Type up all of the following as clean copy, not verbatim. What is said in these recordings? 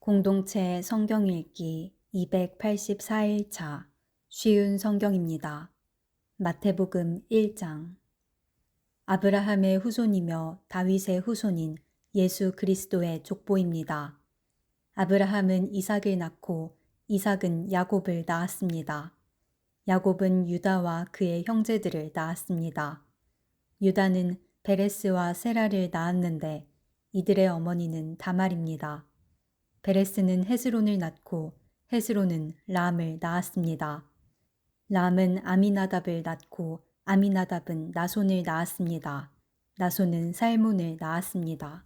공동체 성경 읽기 284일차 쉬운 성경입니다. 마태복음 1장. 아브라함의 후손이며 다윗의 후손인 예수 그리스도의 족보입니다. 아브라함은 이삭을 낳고 이삭은 야곱을 낳았습니다. 야곱은 유다와 그의 형제들을 낳았습니다. 유다는 베레스와 세라를 낳았는데 이들의 어머니는 다말입니다. 베레스는 헤스론을 낳고 헤스론은 람을 낳았습니다. 람은 아미나답을 낳고 아미나답은 나손을 낳았습니다. 나손은 살몬을 낳았습니다.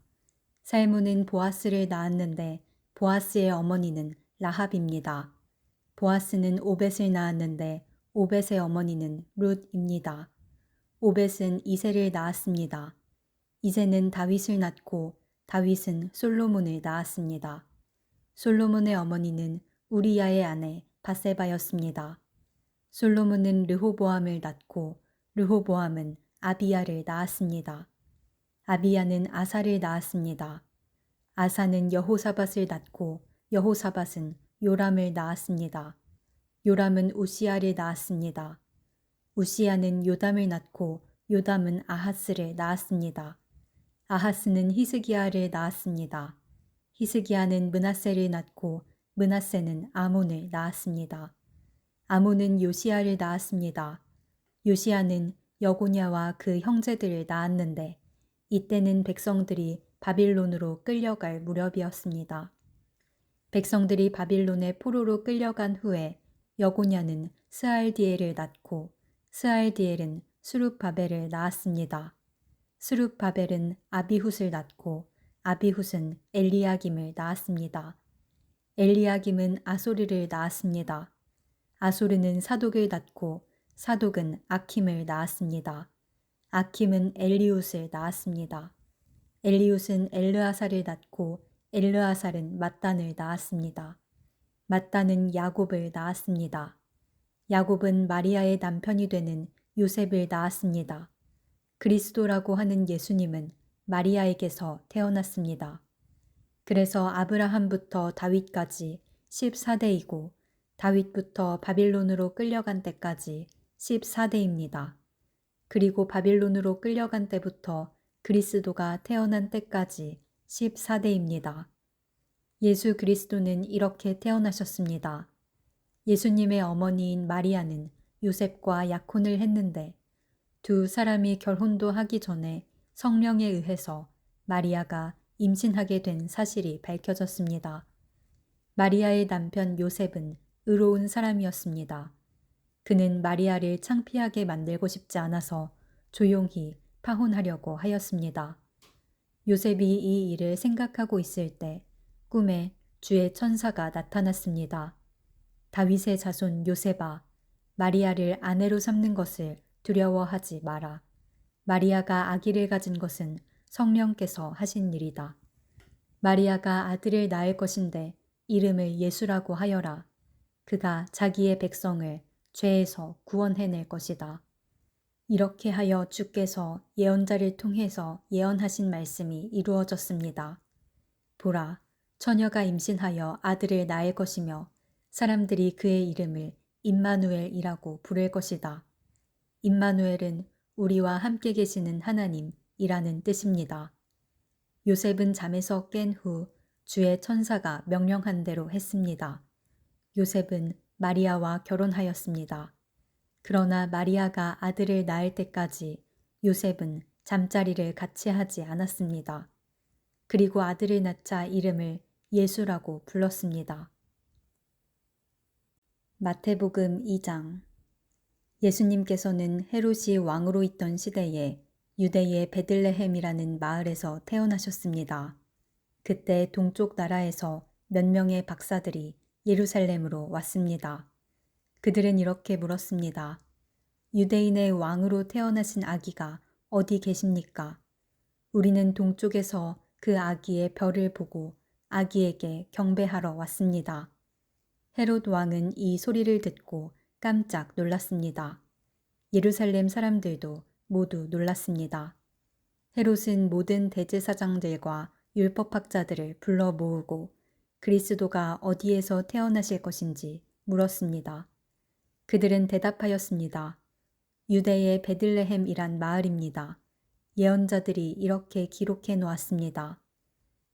살몬은 보아스를 낳았는데 보아스의 어머니는 라합입니다. 보아스는 오벳을 낳았는데 오벳의 어머니는 룻입니다. 오벳은 이새를 낳았습니다. 이새는 다윗을 낳고 다윗은 솔로몬을 낳았습니다. 솔로몬의 어머니는 우리야의 아내 바세바였습니다. 솔로몬은 르호보암을 낳고 르호보암은 아비야를 낳았습니다. 아비야는 아사를 낳았습니다. 아사는 여호사밧을 낳고 여호사밧은 요람을 낳았습니다. 요람은 우시야를 낳았습니다. 우시야는 요담을 낳고 요담은 아하스를 낳았습니다. 아하스는 히스기야를 낳았습니다. 히스기야는 므낫세를 낳고 므낫세는 아몬을 낳았습니다. 아몬은 요시야를 낳았습니다. 요시야는 여고냐와 그 형제들을 낳았는데 이때는 백성들이 바빌론으로 끌려갈 무렵이었습니다. 백성들이 바빌론의 포로로 끌려간 후에 여고냐는 스알디엘을 낳고 스알디엘은 수룹바벨을 낳았습니다. 수룹바벨은 아비훗을 낳고 아비훗은 엘리야김을 낳았습니다. 엘리야김은 아소르를 낳았습니다. 아소르는 사독을 낳고 사독은 아킴을 낳았습니다. 아킴은 엘리훗을 낳았습니다. 엘리훗은 엘르아살을 낳고 엘르아살은 mat단을 낳았습니다. mat단은 야곱을 낳았습니다. 야곱은 마리아의 남편이 되는 요셉을 낳았습니다. 그리스도라고 하는 예수님은 마리아에게서 태어났습니다. 그래서 아브라함부터 다윗까지 14대이고 다윗부터 바빌론으로 끌려간 때까지 14대입니다. 그리고 바빌론으로 끌려간 때부터 그리스도가 태어난 때까지 14대입니다. 예수 그리스도는 이렇게 태어나셨습니다. 예수님의 어머니인 마리아는 요셉과 약혼을 했는데 두 사람이 결혼도 하기 전에 성령에 의해서 마리아가 임신하게 된 사실이 밝혀졌습니다. 마리아의 남편 요셉은 의로운 사람이었습니다. 그는 마리아를 창피하게 만들고 싶지 않아서 조용히 파혼하려고 하였습니다. 요셉이 이 일을 생각하고 있을 때 꿈에 주의 천사가 나타났습니다. 다윗의 자손 요셉아, 마리아를 아내로 삼는 것을 두려워하지 마라. 마리아가 아기를 가진 것은 성령께서 하신 일이다. 마리아가 아들을 낳을 것인데 이름을 예수라고 하여라. 그가 자기의 백성을 죄에서 구원해낼 것이다. 이렇게 하여 주께서 예언자를 통해서 예언하신 말씀이 이루어졌습니다. 보라, 처녀가 임신하여 아들을 낳을 것이며 사람들이 그의 이름을 임마누엘이라고 부를 것이다. 임마누엘은 우리와 함께 계시는 하나님이라는 뜻입니다. 요셉은 잠에서 깬 후 주의 천사가 명령한 대로 했습니다. 요셉은 마리아와 결혼하였습니다. 그러나 마리아가 아들을 낳을 때까지 요셉은 잠자리를 같이 하지 않았습니다. 그리고 아들을 낳자 이름을 예수라고 불렀습니다. 마태복음 2장. 예수님께서는 헤롯이 왕으로 있던 시대에 유대의 베들레헴이라는 마을에서 태어나셨습니다. 그때 동쪽 나라에서 몇 명의 박사들이 예루살렘으로 왔습니다. 그들은 이렇게 물었습니다. 유대인의 왕으로 태어나신 아기가 어디 계십니까? 우리는 동쪽에서 그 아기의 별을 보고 아기에게 경배하러 왔습니다. 헤롯 왕은 이 소리를 듣고 깜짝 놀랐습니다. 예루살렘 사람들도 모두 놀랐습니다. 헤롯은 모든 대제사장들과 율법학자들을 불러 모으고 그리스도가 어디에서 태어나실 것인지 물었습니다. 그들은 대답하였습니다. 유대의 베들레헴이란 마을입니다. 예언자들이 이렇게 기록해 놓았습니다.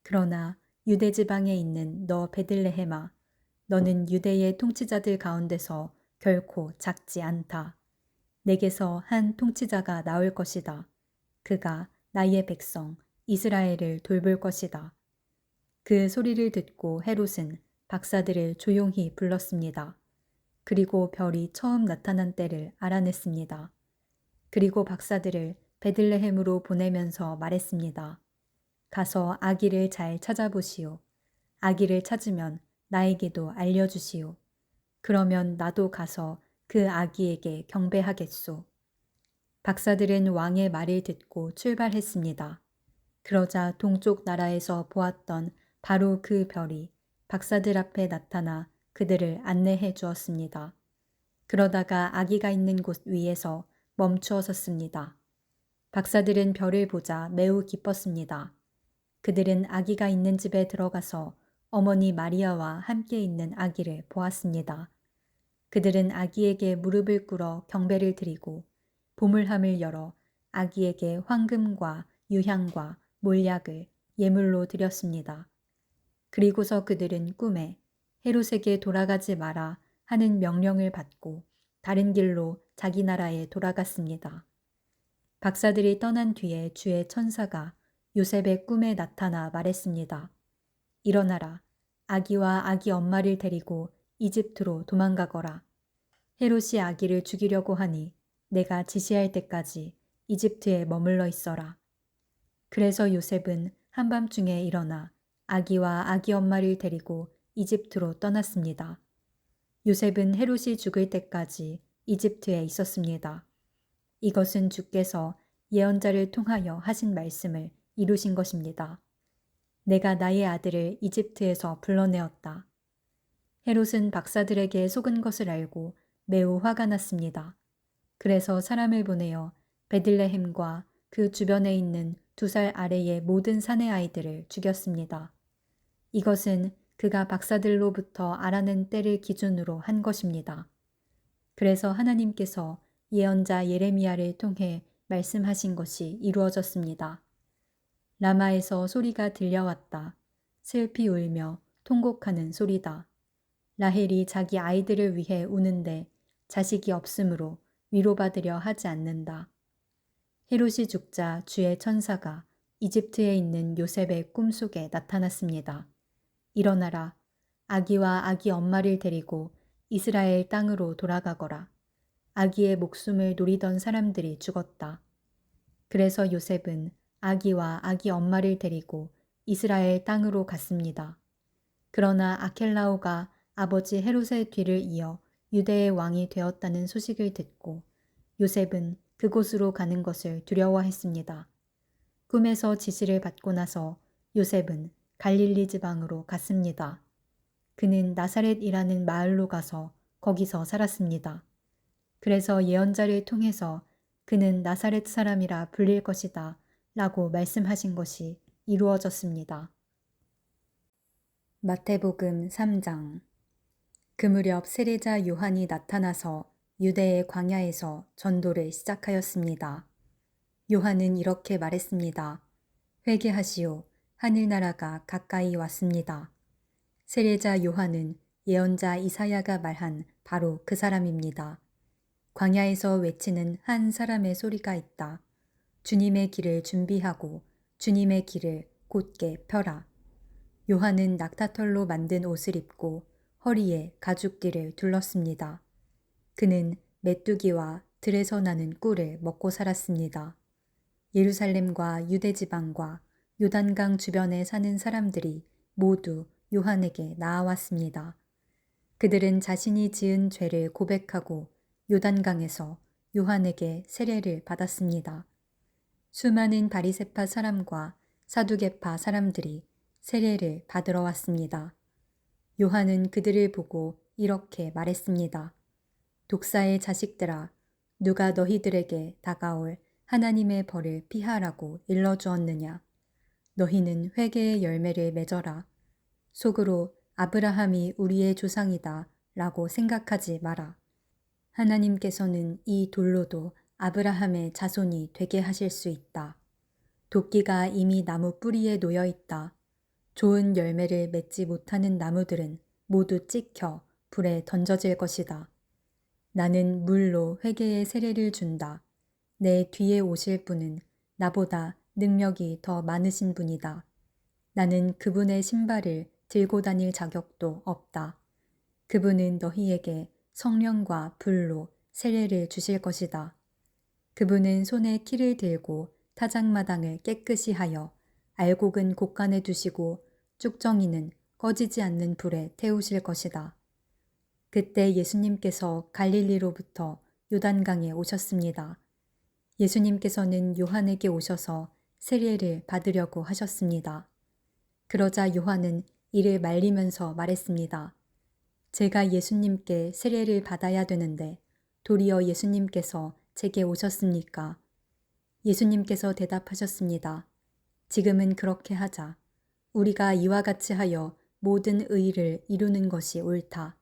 그러나 유대 지방에 있는 너 베들레헴아, 너는 유대의 통치자들 가운데서 결코 작지 않다. 내게서 한 통치자가 나올 것이다. 그가 나의 백성 이스라엘을 돌볼 것이다. 그 소리를 듣고 헤롯은 박사들을 조용히 불렀습니다. 그리고 별이 처음 나타난 때를 알아냈습니다. 그리고 박사들을 베들레헴으로 보내면서 말했습니다. 가서 아기를 잘 찾아보시오. 아기를 찾으면 나에게도 알려주시오. 그러면 나도 가서 그 아기에게 경배하겠소. 박사들은 왕의 말을 듣고 출발했습니다. 그러자 동쪽 나라에서 보았던 바로 그 별이 박사들 앞에 나타나 그들을 안내해 주었습니다. 그러다가 아기가 있는 곳 위에서 멈추어 섰습니다. 박사들은 별을 보자 매우 기뻤습니다. 그들은 아기가 있는 집에 들어가서 어머니 마리아와 함께 있는 아기를 보았습니다. 그들은 아기에게 무릎을 꿇어 경배를 드리고 보물함을 열어 아기에게 황금과 유향과 몰약을 예물로 드렸습니다. 그리고서 그들은 꿈에 헤롯에게 돌아가지 마라 하는 명령을 받고 다른 길로 자기 나라에 돌아갔습니다. 박사들이 떠난 뒤에 주의 천사가 요셉의 꿈에 나타나 말했습니다. 일어나라. 아기와 아기 엄마를 데리고 이집트로 도망가거라. 헤롯이 아기를 죽이려고 하니 내가 지시할 때까지 이집트에 머물러 있어라. 그래서 요셉은 한밤중에 일어나 아기와 아기 엄마를 데리고 이집트로 떠났습니다. 요셉은 헤롯이 죽을 때까지 이집트에 있었습니다. 이것은 주께서 예언자를 통하여 하신 말씀을 이루신 것입니다. 내가 나의 아들을 이집트에서 불러내었다. 헤롯은 박사들에게 속은 것을 알고 매우 화가 났습니다. 그래서 사람을 보내어 베들레헴과 그 주변에 있는 2살 아래의 모든 사내 아이들을 죽였습니다. 이것은 그가 박사들로부터 알아낸 때를 기준으로 한 것입니다. 그래서 하나님께서 예언자 예레미야를 통해 말씀하신 것이 이루어졌습니다. 라마에서 소리가 들려왔다. 슬피 울며 통곡하는 소리다. 라헬이 자기 아이들을 위해 우는데 자식이 없으므로 위로받으려 하지 않는다. 헤롯이 죽자 주의 천사가 이집트에 있는 요셉의 꿈속에 나타났습니다. 일어나라. 아기와 아기 엄마를 데리고 이스라엘 땅으로 돌아가거라. 아기의 목숨을 노리던 사람들이 죽었다. 그래서 요셉은 아기와 아기 엄마를 데리고 이스라엘 땅으로 갔습니다. 그러나 아켈라오가 아버지 헤롯의 뒤를 이어 유대의 왕이 되었다는 소식을 듣고 요셉은 그곳으로 가는 것을 두려워했습니다. 꿈에서 지시를 받고 나서 요셉은 갈릴리 지방으로 갔습니다. 그는 나사렛이라는 마을로 가서 거기서 살았습니다. 그래서 예언자를 통해서 그는 나사렛 사람이라 불릴 것이다 라고 말씀하신 것이 이루어졌습니다. 마태복음 3장. 그 무렵 세례자 요한이 나타나서 유대의 광야에서 전도를 시작하였습니다. 요한은 이렇게 말했습니다. 회개하시오. 하늘나라가 가까이 왔습니다. 세례자 요한은 예언자 이사야가 말한 바로 그 사람입니다. 광야에서 외치는 한 사람의 소리가 있다. 주님의 길을 준비하고 주님의 길을 곧게 펴라. 요한은 낙타털로 만든 옷을 입고 허리에 가죽띠를 둘렀습니다. 그는 메뚜기와 들에서 나는 꿀을 먹고 살았습니다. 예루살렘과 유대 지방과 요단강 주변에 사는 사람들이 모두 요한에게 나아왔습니다. 그들은 자신이 지은 죄를 고백하고 요단강에서 요한에게 세례를 받았습니다. 수많은 바리새파 사람과 사두개파 사람들이 세례를 받으러 왔습니다. 요한은 그들을 보고 이렇게 말했습니다. 독사의 자식들아, 누가 너희들에게 다가올 하나님의 벌을 피하라고 일러주었느냐? 너희는 회개의 열매를 맺어라. 속으로 아브라함이 우리의 조상이다 라고 생각하지 마라. 하나님께서는 이 돌로도 아브라함의 자손이 되게 하실 수 있다. 도끼가 이미 나무 뿌리에 놓여 있다. 좋은 열매를 맺지 못하는 나무들은 모두 찍혀 불에 던져질 것이다. 나는 물로 회개의 세례를 준다. 내 뒤에 오실 분은 나보다 능력이 더 많으신 분이다. 나는 그분의 신발을 들고 다닐 자격도 없다. 그분은 너희에게 성령과 불로 세례를 주실 것이다. 그분은 손에 키를 들고 타작마당을 깨끗이 하여 알곡은 곳간에 두시고 쭉정이는 꺼지지 않는 불에 태우실 것이다. 그때 예수님께서 갈릴리로부터 요단강에 오셨습니다. 예수님께서는 요한에게 오셔서 세례를 받으려고 하셨습니다. 그러자 요한은 이를 말리면서 말했습니다. 제가 예수님께 세례를 받아야 되는데 도리어 예수님께서 제게 오셨습니까? 예수님께서 대답하셨습니다. 지금은 그렇게 하자. 우리가 이와 같이 하여 모든 의를 이루는 것이 옳다.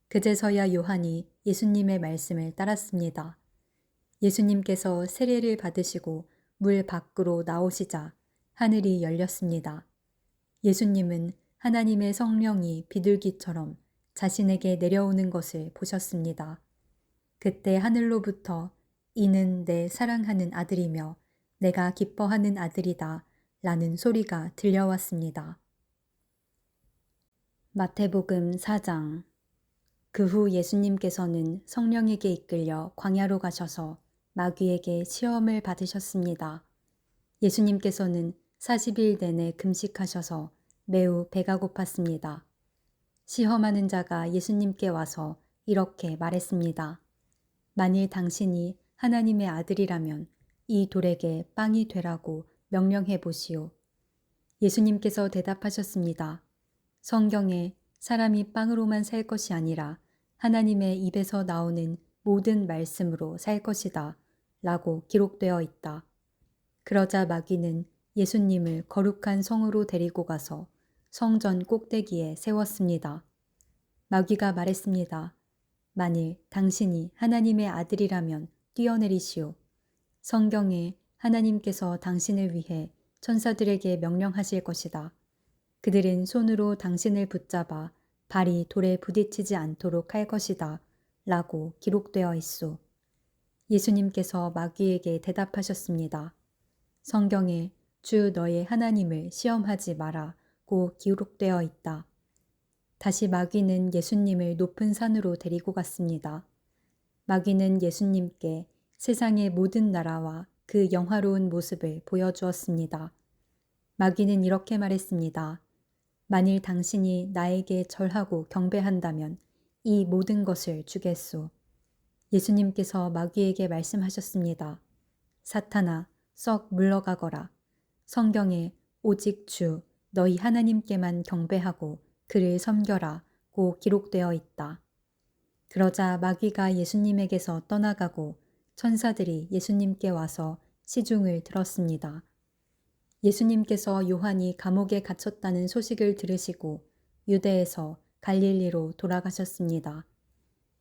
그제서야 요한이 예수님의 말씀을 따랐습니다. 예수님께서 세례를 받으시고 물 밖으로 나오시자 하늘이 열렸습니다. 예수님은 하나님의 성령이 비둘기처럼 자신에게 내려오는 것을 보셨습니다. 그때 하늘로부터 이는 내 사랑하는 아들이며 내가 기뻐하는 아들이다 라는 소리가 들려왔습니다. 마태복음 4장. 그 후 예수님께서는 성령에게 이끌려 광야로 가셔서 마귀에게 시험을 받으셨습니다. 예수님께서는 40일 내내 금식하셔서 매우 배가 고팠습니다. 시험하는 자가 예수님께 와서 이렇게 말했습니다. 만일 당신이 하나님의 아들이라면 이 돌에게 빵이 되라고 명령해 보시오. 예수님께서 대답하셨습니다. 성경에 사람이 빵으로만 살 것이 아니라 하나님의 입에서 나오는 모든 말씀으로 살 것이다 라고 기록되어 있다. 그러자 마귀는 예수님을 거룩한 성으로 데리고 가서 성전 꼭대기에 세웠습니다. 마귀가 말했습니다. 만일 당신이 하나님의 아들이라면 뛰어내리시오. 성경에 하나님께서 당신을 위해 천사들에게 명령하실 것이다. 그들은 손으로 당신을 붙잡아 발이 돌에 부딪히지 않도록 할 것이다. 라고 기록되어 있소. 예수님께서 마귀에게 대답하셨습니다. 성경에 주 너의 하나님을 시험하지 마라고 기록되어 있다. 다시 마귀는 예수님을 높은 산으로 데리고 갔습니다. 마귀는 예수님께 세상의 모든 나라와 그 영화로운 모습을 보여주었습니다. 마귀는 이렇게 말했습니다. 만일 당신이 나에게 절하고 경배한다면 이 모든 것을 주겠소. 예수님께서 마귀에게 말씀하셨습니다. 사탄아, 썩 물러가거라. 성경에 오직 주 너희 하나님께만 경배하고 그를 섬겨라고 기록되어 있다. 그러자 마귀가 예수님에게서 떠나가고 천사들이 예수님께 와서 시중을 들었습니다. 예수님께서 요한이 감옥에 갇혔다는 소식을 들으시고 유대에서 갈릴리로 돌아가셨습니다.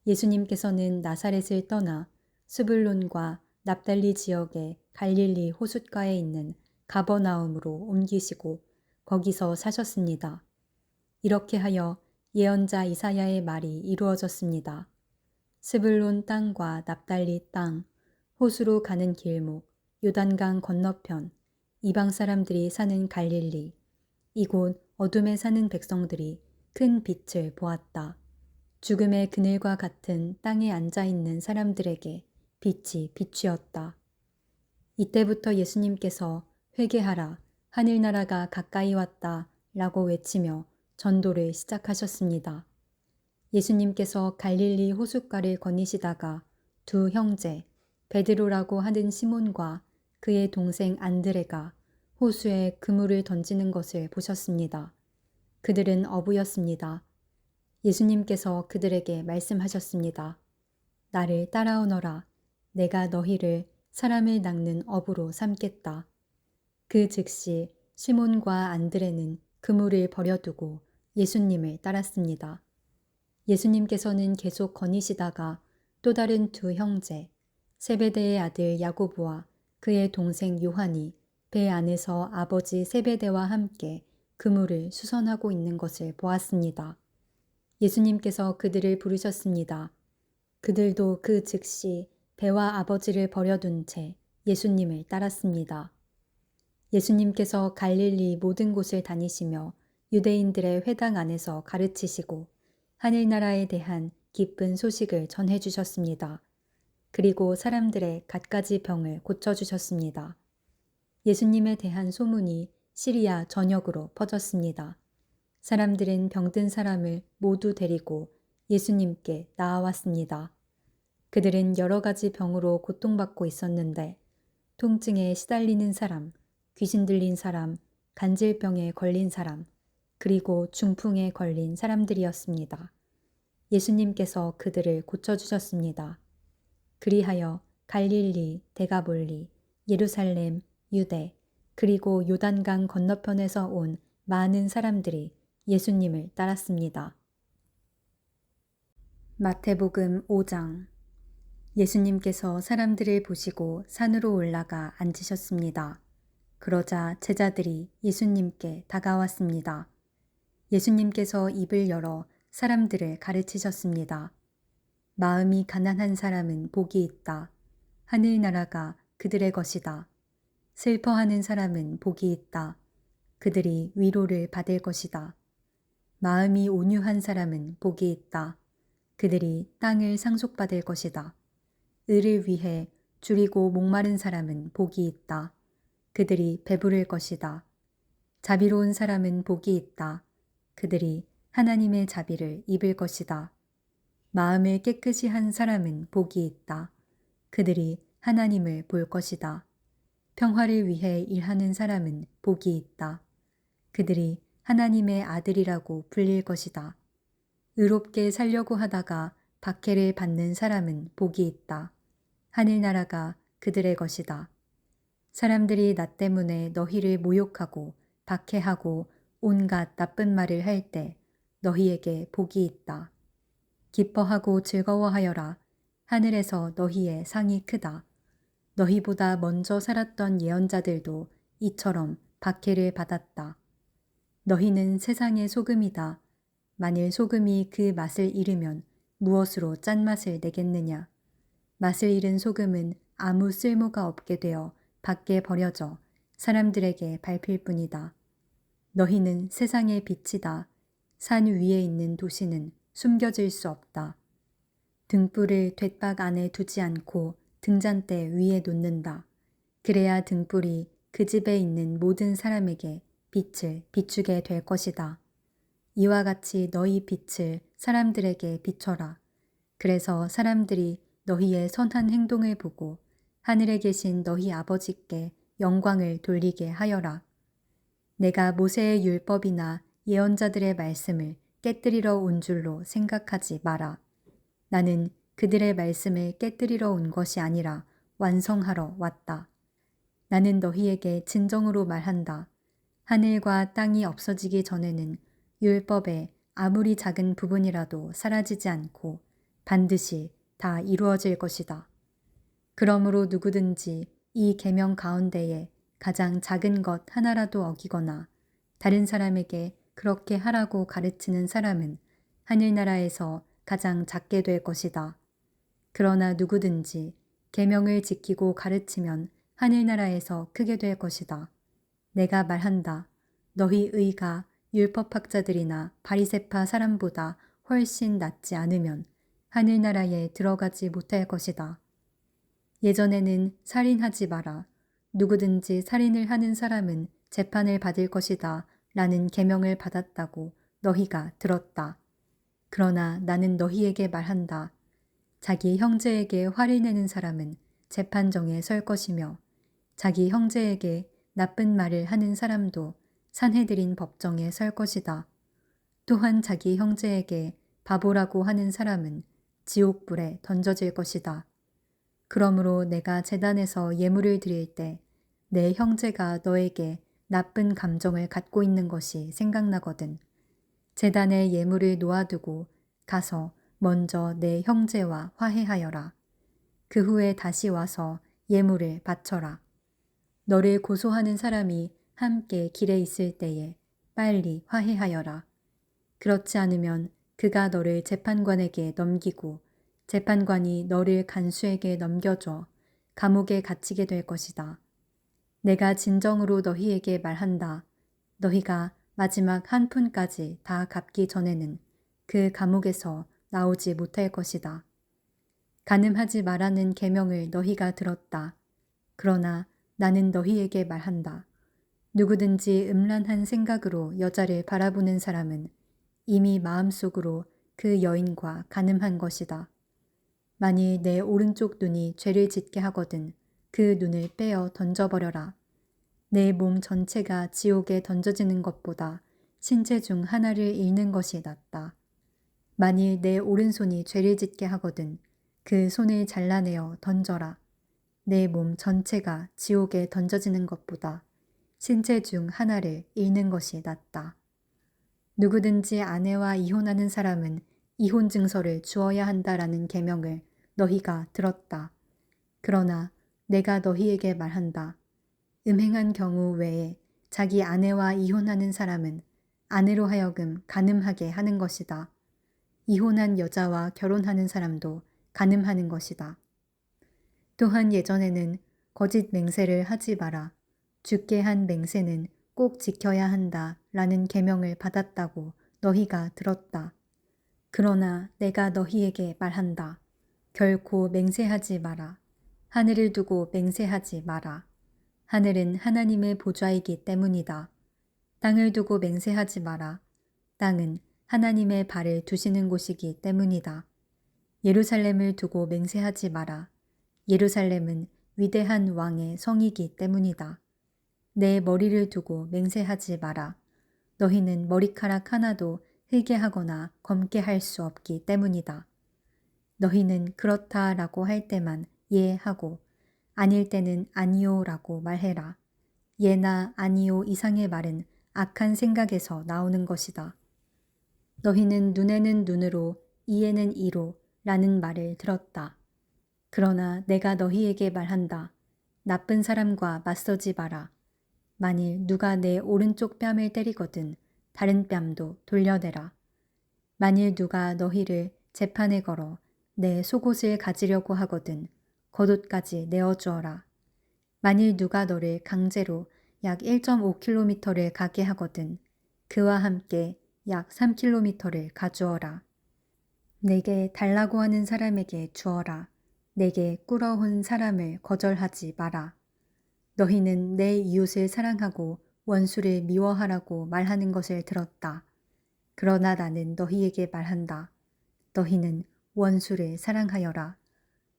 예수님께서는 나사렛을 떠나 스불론과 납달리 지역의 갈릴리 호숫가에 있는 가버나움으로 옮기시고 거기서 사셨습니다. 이렇게 하여 예언자 이사야의 말이 이루어졌습니다. 스불론 땅과 납달리 땅, 호수로 가는 길목, 요단강 건너편, 이방 사람들이 사는 갈릴리, 이곳 어둠에 사는 백성들이 큰 빛을 보았다. 죽음의 그늘과 같은 땅에 앉아있는 사람들에게 빛이 비추었다. 이때부터 예수님께서 회개하라, 하늘나라가 가까이 왔다 라고 외치며 전도를 시작하셨습니다. 예수님께서 갈릴리 호숫가를 거니시다가 두 형제, 베드로라고 하는 시몬과 그의 동생 안드레가 호수에 그물을 던지는 것을 보셨습니다. 그들은 어부였습니다. 예수님께서 그들에게 말씀하셨습니다. 나를 따라오너라. 내가 너희를 사람을 낚는 어부로 삼겠다. 그 즉시 시몬과 안드레는 그물을 버려두고 예수님을 따랐습니다. 예수님께서는 계속 거니시다가 또 다른 두 형제, 세베대의 아들 야고보와 그의 동생 요한이 배 안에서 아버지 세베대와 함께 그물을 수선하고 있는 것을 보았습니다. 예수님께서 그들을 부르셨습니다. 그들도 그 즉시 배와 아버지를 버려둔 채 예수님을 따랐습니다. 예수님께서 갈릴리 모든 곳을 다니시며 유대인들의 회당 안에서 가르치시고 하늘나라에 대한 기쁜 소식을 전해주셨습니다. 그리고 사람들의 갖가지 병을 고쳐주셨습니다. 예수님에 대한 소문이 시리아 전역으로 퍼졌습니다. 사람들은 병든 사람을 모두 데리고 예수님께 나아왔습니다. 그들은 여러 가지 병으로 고통받고 있었는데 통증에 시달리는 사람, 귀신 들린 사람, 간질병에 걸린 사람, 그리고 중풍에 걸린 사람들이었습니다. 예수님께서 그들을 고쳐주셨습니다. 그리하여 갈릴리, 데가볼리, 예루살렘, 유대, 그리고 요단강 건너편에서 온 많은 사람들이 예수님을 따랐습니다. 마태복음 5장. 예수님께서 사람들을 보시고 산으로 올라가 앉으셨습니다. 그러자 제자들이 예수님께 다가왔습니다. 예수님께서 입을 열어 사람들을 가르치셨습니다. 마음이 가난한 사람은 복이 있다. 하늘나라가 그들의 것이다. 슬퍼하는 사람은 복이 있다. 그들이 위로를 받을 것이다. 마음이 온유한 사람은 복이 있다. 그들이 땅을 상속받을 것이다. 의를 위해 줄이고 목마른 사람은 복이 있다. 그들이 배부를 것이다. 자비로운 사람은 복이 있다. 그들이 하나님의 자비를 입을 것이다. 마음을 깨끗이 한 사람은 복이 있다. 그들이 하나님을 볼 것이다. 평화를 위해 일하는 사람은 복이 있다. 그들이 하나님의 아들이라고 불릴 것이다. 의롭게 살려고 하다가 박해를 받는 사람은 복이 있다. 하늘나라가 그들의 것이다. 사람들이 나 때문에 너희를 모욕하고 박해하고 온갖 나쁜 말을 할 때 너희에게 복이 있다. 기뻐하고 즐거워하여라. 하늘에서 너희의 상이 크다. 너희보다 먼저 살았던 예언자들도 이처럼 박해를 받았다. 너희는 세상의 소금이다. 만일 소금이 그 맛을 잃으면 무엇으로 짠맛을 내겠느냐. 맛을 잃은 소금은 아무 쓸모가 없게 되어 밖에 버려져 사람들에게 밟힐 뿐이다. 너희는 세상의 빛이다. 산 위에 있는 도시는 숨겨질 수 없다. 등불을 돛박 안에 두지 않고 등잔대 위에 놓는다. 그래야 등불이 그 집에 있는 모든 사람에게 빛을 비추게 될 것이다. 이와 같이 너희 빛을 사람들에게 비춰라. 그래서 사람들이 너희의 선한 행동을 보고 하늘에 계신 너희 아버지께 영광을 돌리게 하여라. 내가 모세의 율법이나 예언자들의 말씀을 깨뜨리러 온 줄로 생각하지 마라. 나는 그들의 말씀을 깨뜨리러 온 것이 아니라 완성하러 왔다. 나는 너희에게 진정으로 말한다. 하늘과 땅이 없어지기 전에는 율법의 아무리 작은 부분이라도 사라지지 않고 반드시 다 이루어질 것이다. 그러므로 누구든지 이 계명 가운데에 가장 작은 것 하나라도 어기거나 다른 사람에게 그렇게 하라고 가르치는 사람은 하늘나라에서 가장 작게 될 것이다. 그러나 누구든지 계명을 지키고 가르치면 하늘나라에서 크게 될 것이다. 내가 말한다. 너희 의가 율법학자들이나 바리새파 사람보다 훨씬 낫지 않으면 하늘나라에 들어가지 못할 것이다. 예전에는 살인하지 마라. 누구든지 살인을 하는 사람은 재판을 받을 것이다. 라는 계명을 받았다고 너희가 들었다. 그러나 나는 너희에게 말한다. 자기 형제에게 화를 내는 사람은 재판정에 설 것이며 자기 형제에게 나쁜 말을 하는 사람도 산헤드린 법정에 설 것이다. 또한 자기 형제에게 바보라고 하는 사람은 지옥불에 던져질 것이다. 그러므로 내가 제단에서 예물을 드릴 때 내 형제가 너에게 나쁜 감정을 갖고 있는 것이 생각나거든. 제단에 예물을 놓아두고 가서 먼저 내 형제와 화해하여라. 그 후에 다시 와서 예물을 바쳐라. 너를 고소하는 사람이 함께 길에 있을 때에 빨리 화해하여라. 그렇지 않으면 그가 너를 재판관에게 넘기고 재판관이 너를 간수에게 넘겨줘 감옥에 갇히게 될 것이다. 내가 진정으로 너희에게 말한다. 너희가 마지막 한 푼까지 다 갚기 전에는 그 감옥에서 나오지 못할 것이다. 간음하지 말라는 계명을 너희가 들었다. 그러나 나는 너희에게 말한다. 누구든지 음란한 생각으로 여자를 바라보는 사람은 이미 마음속으로 그 여인과 간음한 것이다. 만일 내 오른쪽 눈이 죄를 짓게 하거든 그 눈을 빼어 던져버려라. 내 몸 전체가 지옥에 던져지는 것보다 신체 중 하나를 잃는 것이 낫다. 만일 내 오른손이 죄를 짓게 하거든 그 손을 잘라내어 던져라. 내 몸 전체가 지옥에 던져지는 것보다 신체 중 하나를 잃는 것이 낫다. 누구든지 아내와 이혼하는 사람은 이혼 증서를 주어야 한다라는 계명을 너희가 들었다. 그러나 내가 너희에게 말한다. 음행한 경우 외에 자기 아내와 이혼하는 사람은 아내로 하여금 간음하게 하는 것이다. 이혼한 여자와 결혼하는 사람도 간음하는 것이다. 또한 예전에는 거짓 맹세를 하지 마라. 죽게 한 맹세는 꼭 지켜야 한다 라는 계명을 받았다고 너희가 들었다. 그러나 내가 너희에게 말한다. 결코 맹세하지 마라. 하늘을 두고 맹세하지 마라. 하늘은 하나님의 보좌이기 때문이다. 땅을 두고 맹세하지 마라. 땅은 하나님의 발을 두시는 곳이기 때문이다. 예루살렘을 두고 맹세하지 마라. 예루살렘은 위대한 왕의 성이기 때문이다. 내 머리를 두고 맹세하지 마라. 너희는 머리카락 하나도 흙게 하거나 검게 할 수 없기 때문이다. 너희는 그렇다라고 할 때만 예 하고 아닐 때는 아니요라고 말해라. 예나 아니요 이상의 말은 악한 생각에서 나오는 것이다. 너희는 눈에는 눈으로 이에는 이로 라는 말을 들었다. 그러나 내가 너희에게 말한다. 나쁜 사람과 맞서지 마라. 만일 누가 내 오른쪽 뺨을 때리거든 다른 뺨도 돌려내라. 만일 누가 너희를 재판에 걸어 내 속옷을 가지려고 하거든 겉옷까지 내어주어라. 만일 누가 너를 강제로 약 1.5km를 가게 하거든 그와 함께 약 3km를 가주어라. 내게 달라고 하는 사람에게 주어라. 내게 꿇어온 사람을 거절하지 마라. 너희는 내 이웃을 사랑하고 원수를 미워하라고 말하는 것을 들었다. 그러나 나는 너희에게 말한다. 너희는 원수를 사랑하여라.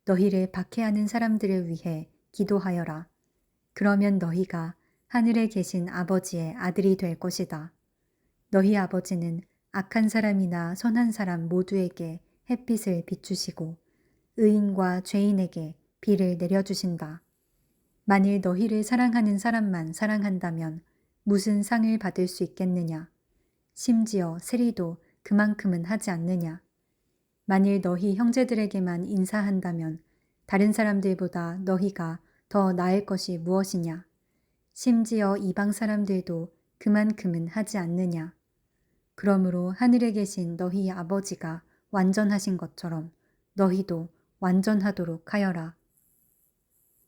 너희를 박해하는 사람들을 위해 기도하여라. 그러면 너희가 하늘에 계신 아버지의 아들이 될 것이다. 너희 아버지는 악한 사람이나 선한 사람 모두에게 햇빛을 비추시고 의인과 죄인에게 비를 내려주신다. 만일 너희를 사랑하는 사람만 사랑한다면 무슨 상을 받을 수 있겠느냐? 심지어 세리도 그만큼은 하지 않느냐? 만일 너희 형제들에게만 인사한다면 다른 사람들보다 너희가 더 나을 것이 무엇이냐? 심지어 이방 사람들도 그만큼은 하지 않느냐? 그러므로 하늘에 계신 너희 아버지가 완전하신 것처럼 너희도 완전하도록 하여라.